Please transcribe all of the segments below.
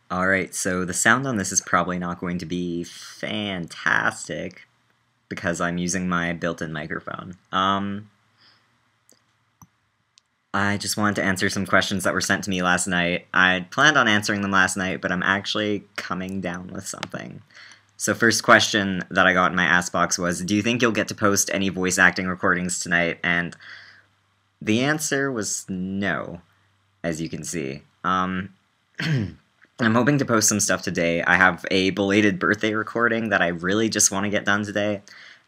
Alright, so the sound on this is probably not going to be fantastic because I'm using my built-in microphone. I just wanted to answer some questions that were sent to me last night. I planned on answering them last night, but I'm actually coming down with something. So first question that I got in my ask box was, do you think you'll get to post any voice acting recordings tonight? And the answer was no, as you can see. I'm hoping to post some stuff today. I have a belated birthday recording that I really just want to get done today,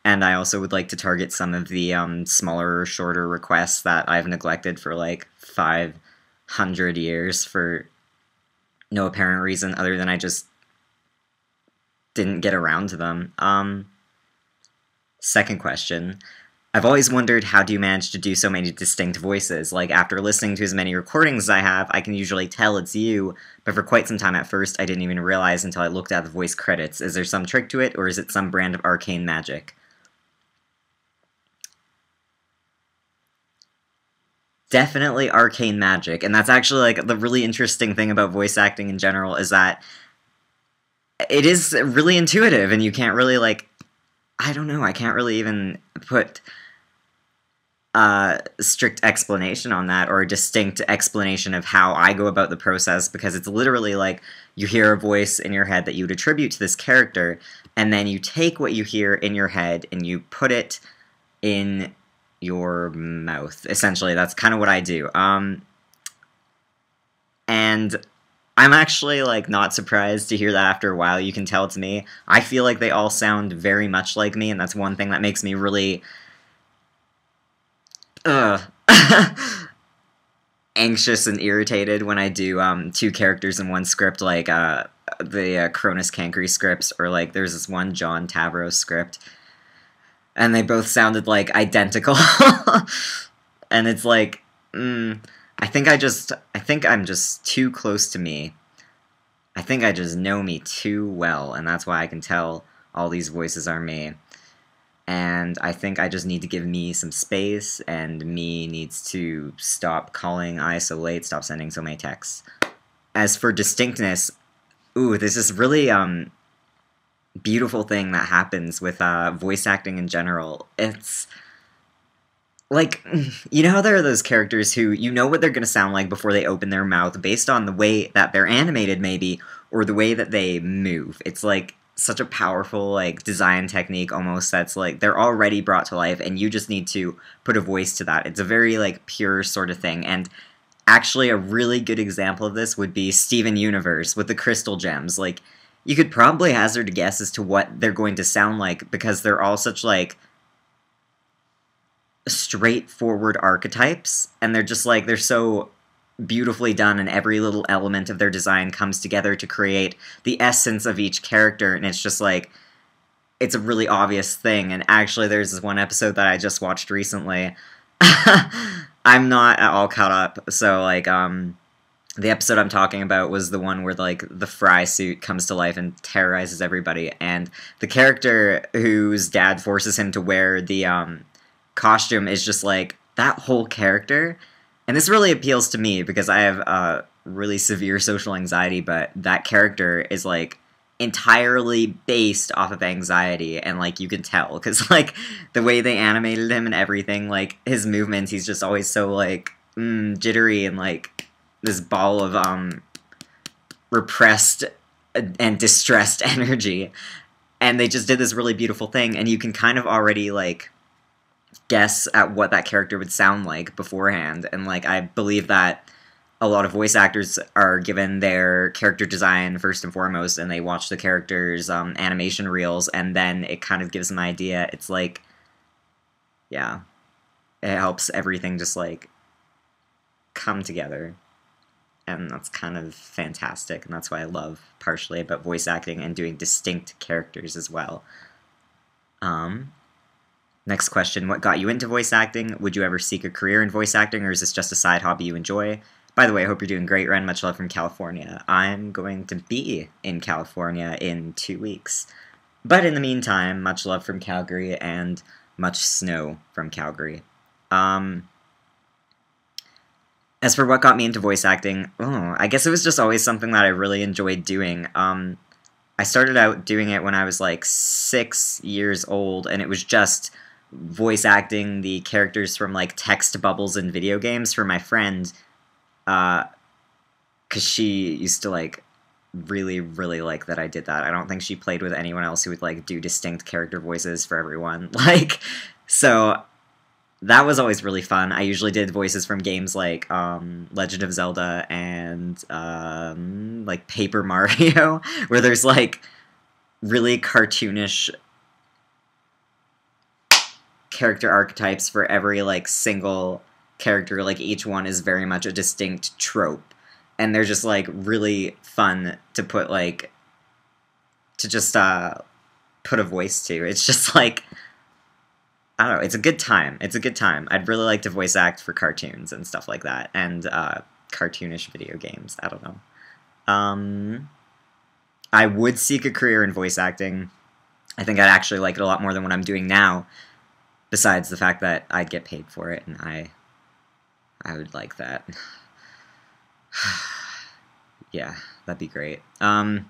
and I also would like to target some of the smaller, shorter requests that I've neglected for like 500 years for no apparent reason other than I just didn't get around to them. Second question. I've always wondered, how do you manage to do so many distinct voices? Like, after listening to as many recordings as I have, I can usually tell it's you, but for quite some time at first I didn't even realize until I looked at the voice credits. Is there some trick to it, or is it some brand of arcane magic? Definitely arcane magic, and that's actually, like, the really interesting thing about voice acting in general, is that it is really intuitive, and you can't really, like, I don't know, I can't really even put strict explanation on that, or a distinct explanation of how I go about the process, because it's literally like you hear a voice in your head that you would attribute to this character, and then you take what you hear in your head and you put it in your mouth. Essentially, that's kind of what I do. And I'm actually, like, not surprised to hear that after a while. You can tell it's me. I feel like they all sound very much like me, and that's one thing that makes me really uh, anxious and irritated when I do two characters in one script, like the Cronus Cancri scripts, or like there's this one John Tavros script, and they both sounded like identical, and it's like, I think I'm just too close to me. I think I just know me too well, and that's why I can tell all these voices are me. And I think I just need to give me some space, and me needs to stop calling I so late, stop sending so many texts. As for distinctness, ooh, there's this really beautiful thing that happens with voice acting in general. It's like, you know how there are those characters who you know what they're going to sound like before they open their mouth based on the way that they're animated, maybe, or the way that they move. It's like such a powerful, like, design technique almost, that's like they're already brought to life and you just need to put a voice to that. It's a very, like, pure sort of thing. And actually a really good example of this would be Steven Universe with the crystal gems. Like, you could probably hazard a guess as to what they're going to sound like, because they're all such, like, straightforward archetypes, and they're just like, they're so beautifully done, and every little element of their design comes together to create the essence of each character, and it's just like, it's a really obvious thing. And actually there's this one episode that I just watched recently. I'm not at all caught up, so like the episode I'm talking about was the one where, like, the Fry suit comes to life and terrorizes everybody, and the character whose dad forces him to wear the costume is just like that whole character. And this really appeals to me because I have really severe social anxiety, but that character is like entirely based off of anxiety, and like you can tell because like the way they animated him and everything, like his movements, he's just always so like jittery and like this ball of repressed and distressed energy. And they just did this really beautiful thing, and you can kind of already like guess at what that character would sound like beforehand. And like I believe that a lot of voice actors are given their character design first and foremost, and they watch the characters' animation reels, and then it kind of gives them an idea. It's like, yeah, it helps everything just like come together, and that's kind of fantastic, and that's why I love partially about voice acting and doing distinct characters as well. Next question, what got you into voice acting? Would you ever seek a career in voice acting, or is this just a side hobby you enjoy? By the way, I hope you're doing great, Ren. Much love from California. I'm going to be in California in 2 weeks. But in the meantime, much love from Calgary, and much snow from Calgary. As for what got me into voice acting, I guess it was just always something that I really enjoyed doing. I started out doing it when I was like 6 years old, and it was just voice acting the characters from like text bubbles in video games for my friend, because she used to like really, really like that I did that. I don't think she played with anyone else who would like do distinct character voices for everyone. Like, so that was always really fun. I usually did voices from games like Legend of Zelda and like Paper Mario, where there's like really cartoonish character archetypes for every like single character. Like each one is very much a distinct trope, and they're just like really fun to put like to just put a voice to. It's just like, I don't know, it's a good time. It's a good time. I'd really like to voice act for cartoons and stuff like that, and cartoonish video games. I don't know. I would seek a career in voice acting. I think I'd actually like it a lot more than what I'm doing now, besides the fact that I'd get paid for it, and I would like that. Yeah, that'd be great. And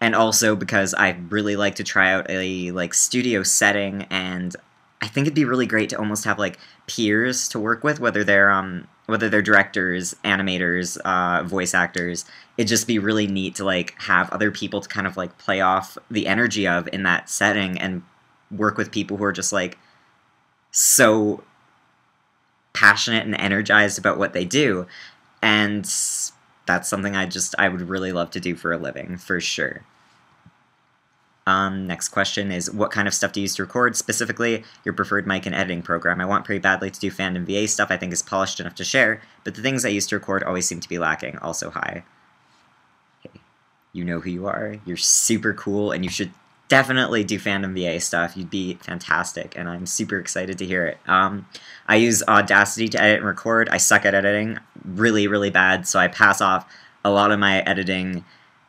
also because I'd really like to try out a like studio setting, and I think it'd be really great to almost have like peers to work with, whether they're directors, animators, voice actors. It'd just be really neat to like have other people to kind of like play off the energy of in that setting, and work with people who are just like so passionate and energized about what they do. And that's something I would really love to do for a living, for sure. Next question is, what kind of stuff do you use to record? Specifically, your preferred mic and editing program. I want pretty badly to do fandom VA stuff I think is polished enough to share, but the things I use to record always seem to be lacking. Also, hi. Hey, you know who you are. You're super cool, and you should definitely do fandom VA stuff. You'd be fantastic, and I'm super excited to hear it. I use Audacity to edit and record. I suck at editing really, really bad, so I pass off a lot of my editing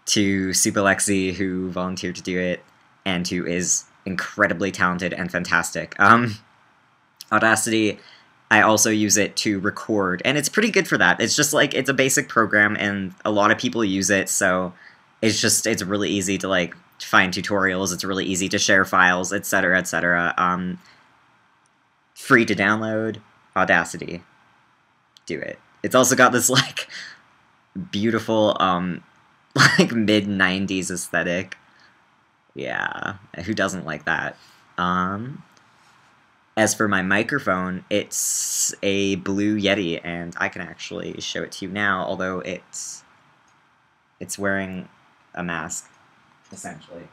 to Supalexi, who volunteered to do it, and who is incredibly talented and fantastic. Audacity, I also use it to record, and it's pretty good for that. It's just like, it's a basic program, and a lot of people use it, so it's really easy to like find tutorials, it's really easy to share files, etc., etc. Free to download, Audacity. Do it. It's also got this like beautiful like mid-90s aesthetic. Yeah, who doesn't like that? As for my microphone, it's a Blue Yeti, and I can actually show it to you now, although it's wearing a mask, essentially.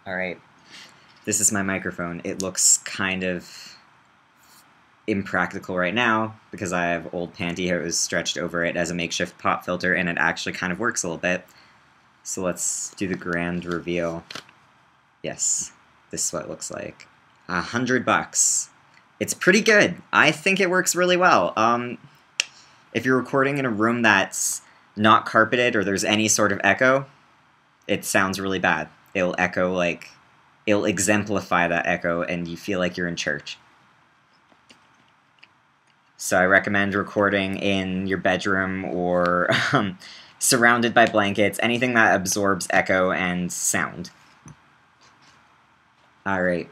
Alright, this is my microphone. It looks kind of impractical right now because I have old pantyhose stretched over it as a makeshift pop filter, and it actually kind of works a little bit. So let's do the grand reveal. Yes, this is what it looks like. $100. It's pretty good. I think it works really well. If you're recording in a room that's not carpeted or there's any sort of echo, it sounds really bad. It'll echo like, it'll exemplify that echo, and you feel like you're in church. So I recommend recording in your bedroom or surrounded by blankets, anything that absorbs echo and sound. Alright.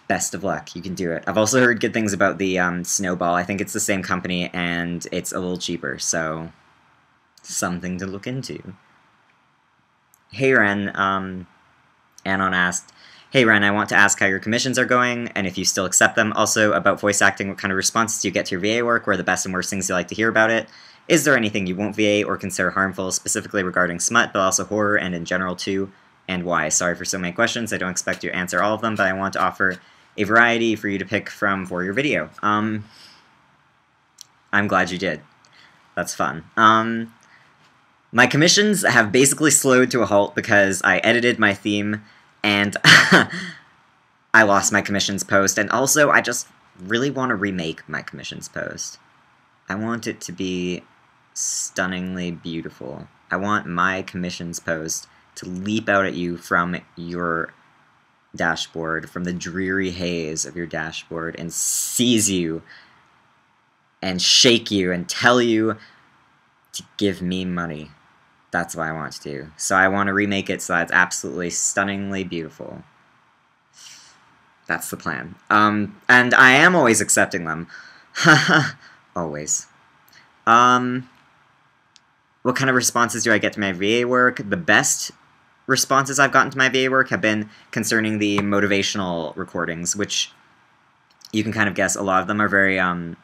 Best of luck. You can do it. I've also heard good things about the Snowball. I think it's the same company, and it's a little cheaper, so something to look into. Hey Ren, Anon asked, "Hey Ren, I want to ask how your commissions are going, and if you still accept them. Also, about voice acting, what kind of responses do you get to your VA work? What are the best and worst things you like to hear about it? Is there anything you won't VA or consider harmful, specifically regarding smut, but also horror and in general too, and why?" Sorry for so many questions. I don't expect you to answer all of them, but I want to offer a variety for you to pick from for your video. I'm glad you did. That's fun. My commissions have basically slowed to a halt because I edited my theme, and I lost my commissions post, and also I just really want to remake my commissions post. I want it to be stunningly beautiful. I want my commissions post to leap out at you from your dashboard, from the dreary haze of your dashboard, and seize you and shake you and tell you to give me money. That's what I want to do. So I want to remake it so that it's absolutely stunningly beautiful. That's the plan. And I am always accepting them. Always. What kind of responses do I get to my VA work? The best responses I've gotten to my VA work have been concerning the motivational recordings, which you can kind of guess a lot of them are very, a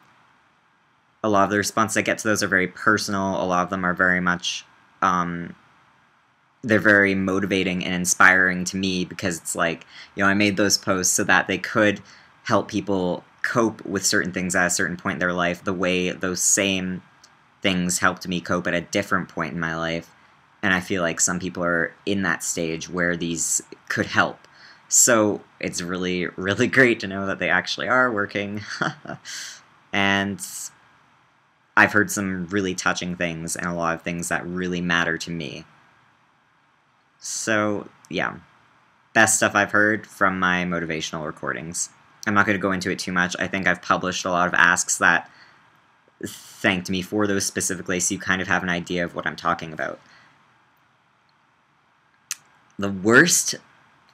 lot of the responses I get to those are very personal. A lot of them are very much, they're very motivating and inspiring to me because it's like, you know, I made those posts so that they could help people cope with certain things at a certain point in their life the way those same things helped me cope at a different point in my life. And I feel like some people are in that stage where these could help. So it's really, really great to know that they actually are working. And I've heard some really touching things and a lot of things that really matter to me. So, yeah. Best stuff I've heard from my motivational recordings. I'm not going to go into it too much. I think I've published a lot of asks that thanked me for those specifically, so you kind of have an idea of what I'm talking about. The worst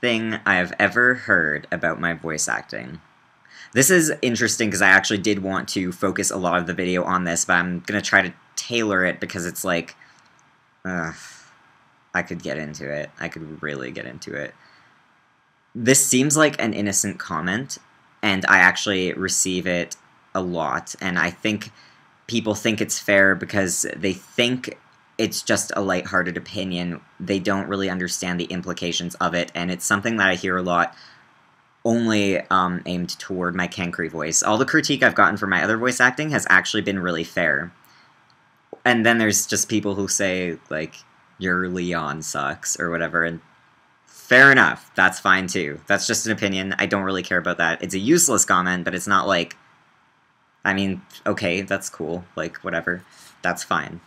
thing I have ever heard about my voice acting. This is interesting because I actually did want to focus a lot of the video on this, but I'm going to try to tailor it because it's like, I could get into it. I could really get into it. This seems like an innocent comment, and I actually receive it a lot, and I think people think it's fair because they think it's just a lighthearted opinion. They don't really understand the implications of it, and it's something that I hear a lot only aimed toward my cankry voice. All the critique I've gotten for my other voice acting has actually been really fair. And then there's just people who say, like, your Leon sucks, or whatever, and fair enough, that's fine too. That's just an opinion, I don't really care about that. It's a useless comment, but it's not like, I mean, okay, that's cool, like, whatever, that's fine.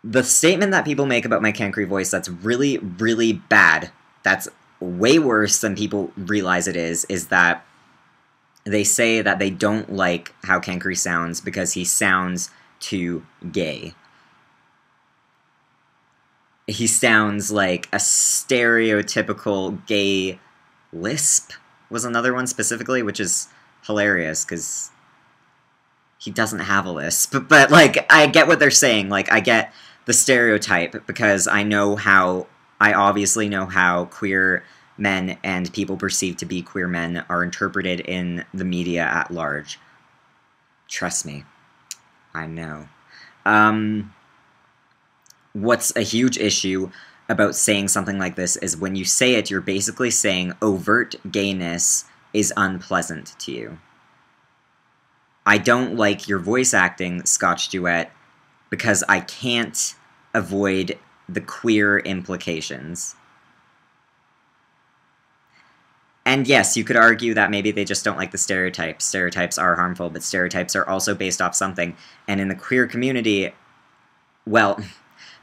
The statement that people make about my cankry voice that's really, really bad, that's way worse than people realize it is that they say that they don't like how cankry sounds because he sounds too gay. He sounds like a stereotypical gay lisp, was another one specifically, which is hilarious, because he doesn't have a lisp. But, like, I get what they're saying. Like, I get the stereotype, because I obviously know how queer men and people perceived to be queer men are interpreted in the media at large. Trust me. I know. What's a huge issue about saying something like this is when you say it, you're basically saying overt gayness is unpleasant to you. I don't like your voice acting, Scotch Duet, because I can't avoid the queer implications. And yes, you could argue that maybe they just don't like the stereotypes. Stereotypes are harmful, but stereotypes are also based off something. And in the queer community, well,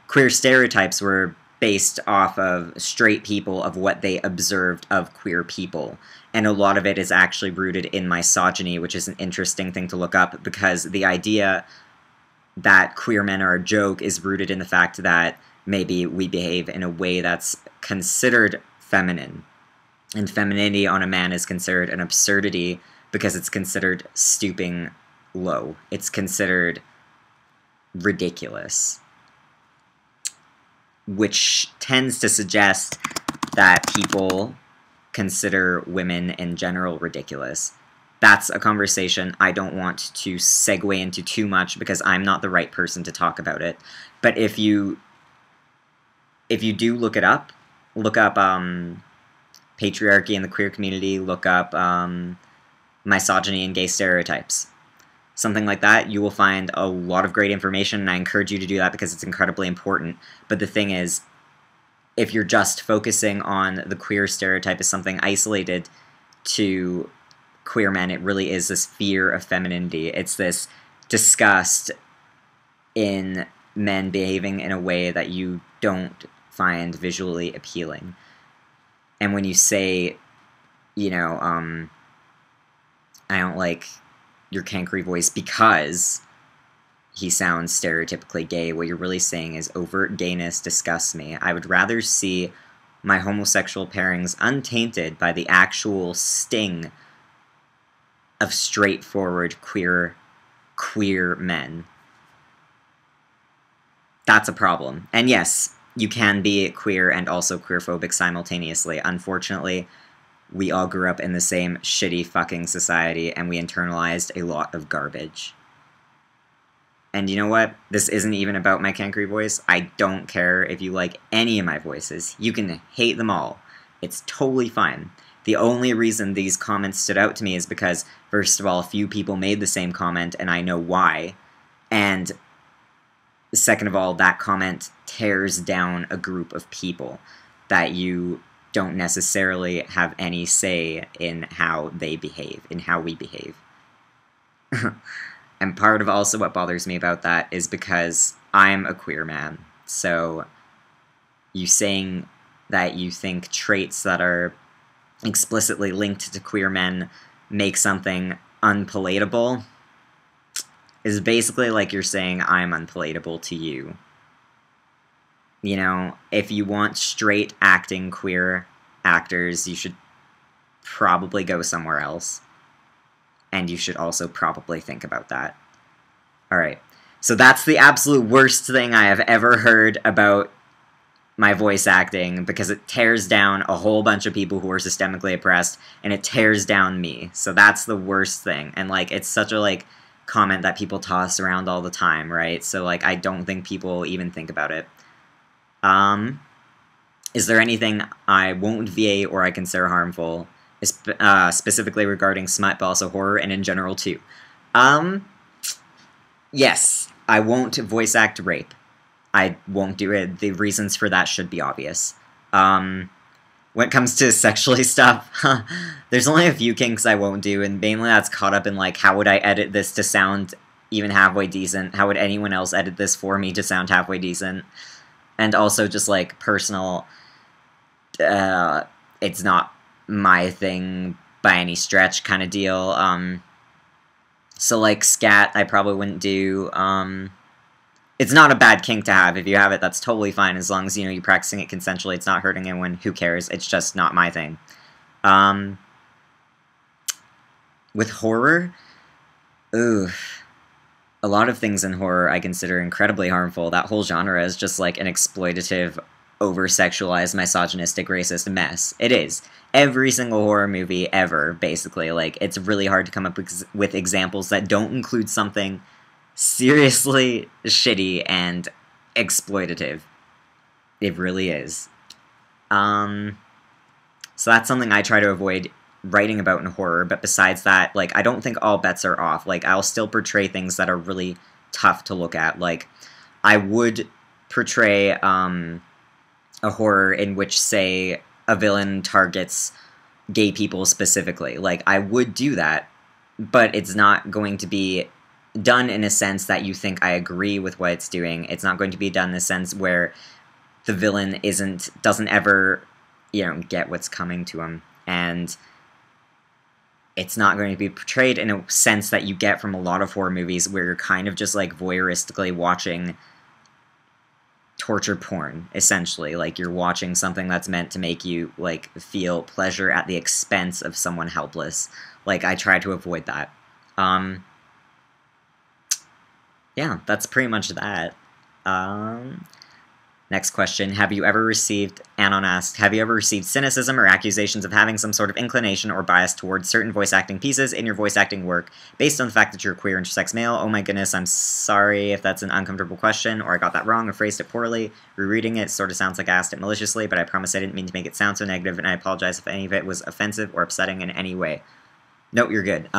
queer stereotypes were based off of straight people, of what they observed of queer people. And a lot of it is actually rooted in misogyny, which is an interesting thing to look up, because the idea that queer men are a joke is rooted in the fact that maybe we behave in a way that's considered feminine. And femininity on a man is considered an absurdity because it's considered stooping low. It's considered ridiculous. Which tends to suggest that people consider women in general ridiculous. That's a conversation I don't want to segue into too much because I'm not the right person to talk about it. But if you do look up patriarchy in the queer community, look up misogyny and gay stereotypes. Something like that, you will find a lot of great information, and I encourage you to do that because it's incredibly important. But the thing is, if you're just focusing on the queer stereotype as something isolated to queer men, it really is this fear of femininity. It's this disgust in men behaving in a way that you don't find visually appealing. And when you say, you know, I don't like your cankery voice because he sounds stereotypically gay, what you're really saying is overt gayness disgusts me. I would rather see my homosexual pairings untainted by the actual sting of straightforward queer men. That's a problem. And yes, you can be queer and also queerphobic simultaneously. Unfortunately, we all grew up in the same shitty fucking society, and we internalized a lot of garbage. And you know what? This isn't even about my cankery voice. I don't care if you like any of my voices. You can hate them all. It's totally fine. The only reason these comments stood out to me is because, first of all, a few people made the same comment, and I know why. And second of all, that comment tears down a group of people that you don't necessarily have any say in how they behave, in how we behave. And part of also what bothers me about that is because I'm a queer man. So you saying that you think traits that are explicitly linked to queer men make something unpalatable is basically like you're saying I'm unpalatable to you. You know, if you want straight acting queer actors, you should probably go somewhere else. And you should also probably think about that. Alright, so that's the absolute worst thing I have ever heard about my voice acting, because it tears down a whole bunch of people who are systemically oppressed, and it tears down me. So that's the worst thing. And, like, it's such a, like, comment that people toss around all the time, right? So, like, I don't think people even think about it. Is there anything I won't VA or I consider harmful? Specifically regarding smut, but also horror, and in general, too. Yes, I won't voice act rape. I won't do it. The reasons for that should be obvious. When it comes to sexually stuff, there's only a few kinks I won't do, and mainly that's caught up in, like, how would I edit this to sound even halfway decent? How would anyone else edit this for me to sound halfway decent? And also just, like, personal, it's not my thing by any stretch kind of deal. So, like, scat, I probably wouldn't do. It's not a bad kink to have. If you have it, that's totally fine, as long as, you know, you're practicing it consensually. It's not hurting anyone. Who cares? It's just not my thing. With horror, ooh, a lot of things in horror I consider incredibly harmful. That whole genre is just, like, an exploitative, over-sexualized, misogynistic, racist mess. It is. Every single horror movie ever, basically. Like, it's really hard to come up with examples that don't include something seriously shitty and exploitative. It really is. So that's something I try to avoid writing about in horror, but besides that, like, I don't think all bets are off. Like, I'll still portray things that are really tough to look at. Like, I would portray, a horror in which, say, a villain targets gay people specifically. Like, I would do that, but it's not going to be done in a sense that you think I agree with what it's doing. It's not going to be done in a sense where the villain doesn't ever, you know, get what's coming to him. And it's not going to be portrayed in a sense that you get from a lot of horror movies where you're kind of just, like, voyeuristically watching torture porn, essentially. Like, you're watching something that's meant to make you, like, feel pleasure at the expense of someone helpless. Like, I try to avoid that. Yeah, that's pretty much that. Next question. Have you ever received, Anon asked, have you ever received cynicism or accusations of having some sort of inclination or bias towards certain voice acting pieces in your voice acting work based on the fact that you're a queer intersex male? Oh my goodness, I'm sorry if that's an uncomfortable question or I got that wrong or phrased it poorly. Rereading it sort of sounds like I asked it maliciously, but I promise I didn't mean to make it sound so negative, and I apologize if any of it was offensive or upsetting in any way. Nope, you're good.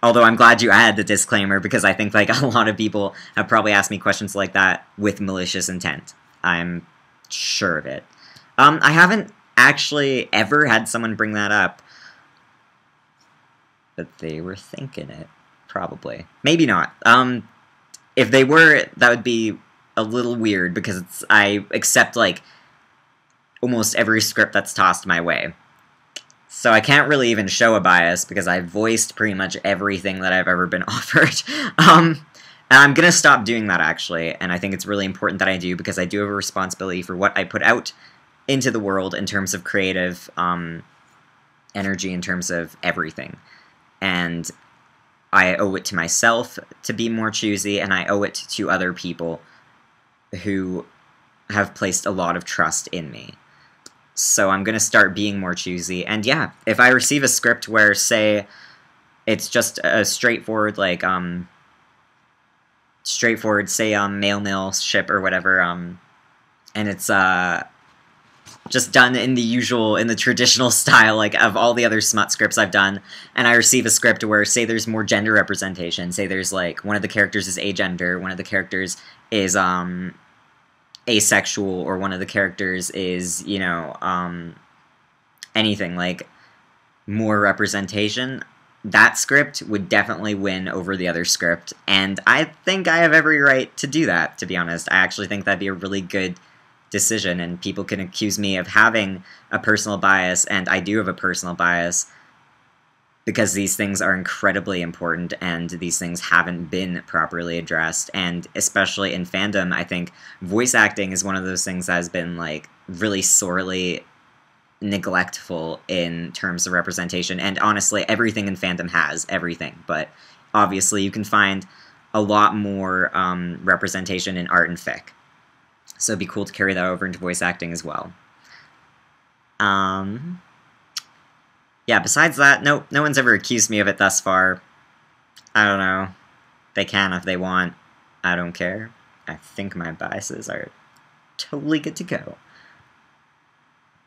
Although I'm glad you added the disclaimer, because I think, like, a lot of people have probably asked me questions like that with malicious intent. I'm sure of it. I haven't actually ever had someone bring that up, but they were thinking it, probably. Maybe not. If they were, that would be a little weird, because I accept, like, almost every script that's tossed my way. So I can't really even show a bias because I've voiced pretty much everything that I've ever been offered. And I'm going to stop doing that, actually, and I think it's really important that I do because I do have a responsibility for what I put out into the world in terms of creative energy, in terms of everything. And I owe it to myself to be more choosy, and I owe it to other people who have placed a lot of trust in me. So I'm going to start being more choosy, and yeah, if I receive a script where, say, it's just a straightforward, like, say, mail ship or whatever, and it's, just done in the traditional style, like, of all the other smut scripts I've done, and I receive a script where, say, there's more gender representation, say there's, like, one of the characters is agender, one of the characters is, asexual, or one of the characters is, you know, anything, like, more representation, that script would definitely win over the other script, and I think I have every right to do that, to be honest. I actually think that'd be a really good decision, and people can accuse me of having a personal bias, and I do have a personal bias, because these things are incredibly important, and these things haven't been properly addressed, and especially in fandom, I think voice acting is one of those things that has been, like, really sorely neglectful in terms of representation, and honestly, everything in fandom has everything, but obviously you can find a lot more representation in art and fic. So it'd be cool to carry that over into voice acting as well. Yeah, besides that, no one's ever accused me of it thus far. I don't know. They can if they want. I don't care. I think my biases are totally good to go.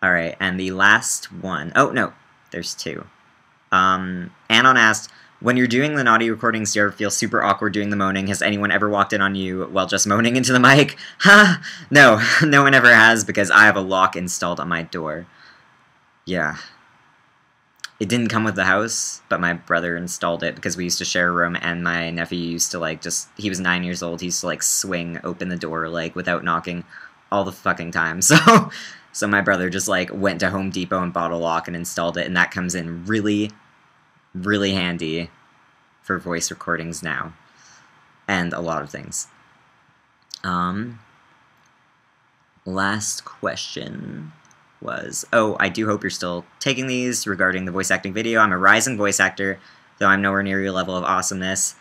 Alright, and the last one... Oh, no. There's two. Anon asked, when you're doing the naughty recordings, do you ever feel super awkward doing the moaning? Has anyone ever walked in on you while just moaning into the mic? Ha! No, no one ever has, because I have a lock installed on my door. Yeah. It didn't come with the house, but my brother installed it because we used to share a room, and my nephew used to, like, he was 9 years old, he used to, like, swing open the door, like, without knocking all the fucking time, so my brother just, like, went to Home Depot and bought a lock and installed it, and that comes in really, really handy for voice recordings now, and a lot of things. Last question was, oh, I do hope you're still taking these regarding the voice acting video. I'm a rising voice actor, though I'm nowhere near your level of awesomeness.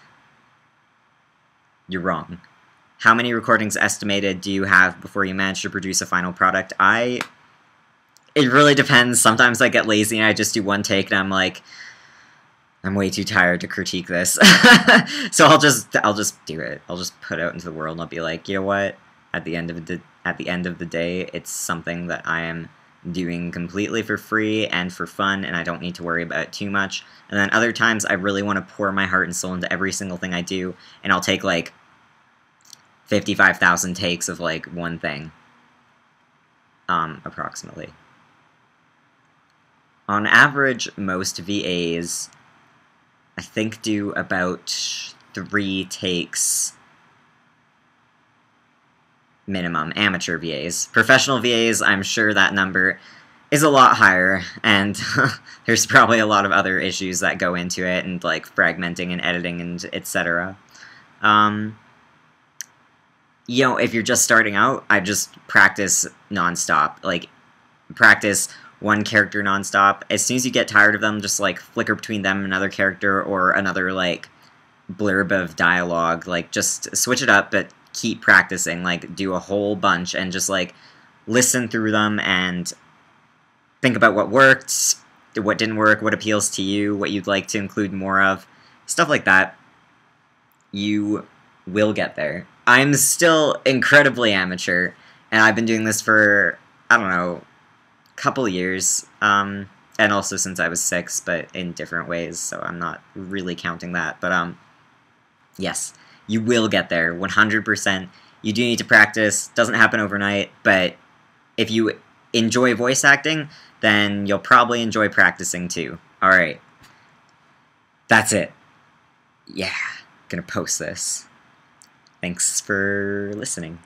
You're wrong. How many recordings estimated do you have before you manage to produce a final product? It really depends. Sometimes I get lazy and I just do one take and I'm like, I'm way too tired to critique this. So I'll just do it. I'll just put it out into the world and I'll be like, you know what? At the end of the day, it's something that I am doing completely for free and for fun, and I don't need to worry about it too much. And then other times I really want to pour my heart and soul into every single thing I do, and I'll take, like, 55,000 takes of, like, one thing. Approximately. On average, most VAs, I think, do about 3 takes minimum. Amateur VAs. Professional VAs, I'm sure that number is a lot higher, and there's probably a lot of other issues that go into it, and, like, fragmenting and editing and etc. You know, if you're just starting out, I just practice nonstop. Like, practice one character nonstop. As soon as you get tired of them, just, like, flicker between them and another character or another, like, blurb of dialogue. Like, just switch it up, but keep practicing. Like, do a whole bunch and just, like, listen through them and think about what worked, what didn't work, what appeals to you, what you'd like to include more of. Stuff like that. You will get there. I'm still incredibly amateur, and I've been doing this for, I don't know, a couple years, and also since I was 6, but in different ways, so I'm not really counting that, but, yes, you will get there, 100%. You do need to practice, doesn't happen overnight, but if you enjoy voice acting, then you'll probably enjoy practicing too. Alright. That's it. Yeah, gonna post this. Thanks for listening.